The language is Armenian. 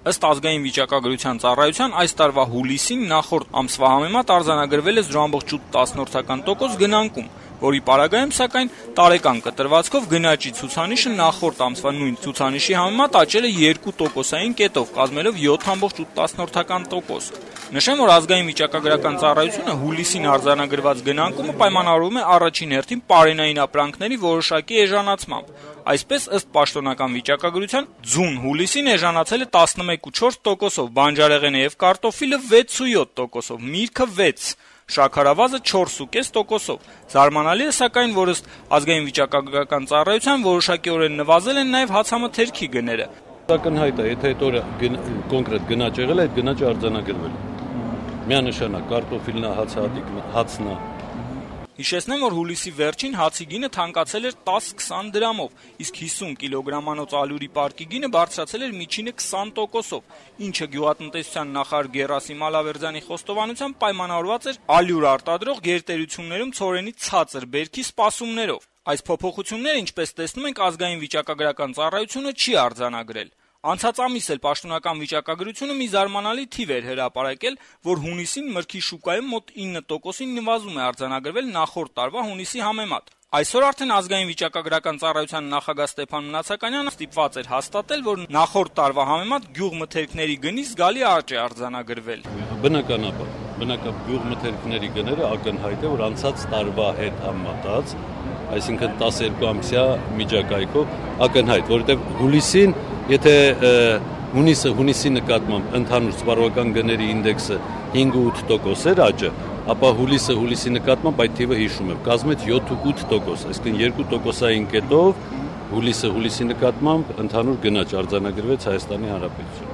Ըստ ազգային վիճակագրության ծառայության այս տարվա հուլիսին նախորդ ամսվա համեմատ արձանագրվել է 0.8% գնանկում, որի պարագայում, սակայն, տարեկան կտրվածքով գնաճի ցուցանիշը նախորդ ամսվա նույն ցուցանիշի համեմատ աճել է 2%-ային կետով, կազմելով 7.8%։ Նշեմ, որ ազգային վիճակագրական ծառայությունը հուլիսին արձանագրված գնանկումը պայմանավորում է առաջին հերթին պարենային ապրանքների որոշակի էժանացմամբ։ Այսպես, ըստ պաշտոնական վիճակագրության, ձուն հուլիսին էժանացել է 11.4%, բանջարեղենը եւ կարտոֆիլը 6.7%, միրգը 6%, շաքարավազը 4.5%։ Զարմանալի է, սակայն, որ ըստ ազգային վիճակագրական ծառայության որոշակիորեն նվազել են նաեւ հացամթերքի գները։ Ակնհայտ է, եթե այդ օրը կոնկրետ գնաճ եղել է, այդ գնաճը արձանագրվել է։ Միանշանակ կարտոֆիլն, հացն է։ Հիշեցնեմ, որ հուլիսի վերջին հացի գինը թանկացել էր 10-20 դրամով, իսկ 50 կիլոգրամանոց ալյուրի պարկի գինը բարձրացել էր միջինը 20%-ով, ինչը գյուղատնտեսության նախարար Գերասիմ Ալավերդյանի խոստովանությամբ պայմանավորված էր ալյուր արտադրող գերտերություններում ցորենի ցածր բերքի սպասումներով։ Այս փոփոխությունները, ինչպես տեսնում ենք, ազգային վիճակագրական ծառայությունը չի արձանագրել։ Անցած ամիս էլ պաշտոնական վիճակագրությունը մի զարմանալի թիվ էր հրապարակել, որ հունիսին մրգի շուկայում մոտ 9%-ի նվազում է արձանագրվել նախորդ տարվա հունիսի համեմատ։ Այսօր արդեն ազգային վիճակագրական ծառայության նախագահ Ստեփան Մնացականյանը ստիպված էր հաստատել, որ նախորդ տարվա համեմատ գյուղմթերքների գնի զգալի աճ է արձանագրվել։ Բնականաբար, գյուղմթերքների գները ակնհայտ է, որ անցած տարվա հետ համեմատած, այսինքն 12 ամսյա միջակայքով ակնհայտ, որովհետև հուլիսին, եթե հունիսի նկատմամբ ընդհանուր սպառողական գների ինդեքսը 5.8% էր աճը, ապա հուլիսի նկատմամբ այդ թիվը հիշում եմ, կազմում է 7.8%, այսինքն 2%-ային կետով հուլիսի նկատմամբ ընդհանուր գնաճ արձանագրվեց Հայաստանի Հանրապետությունում։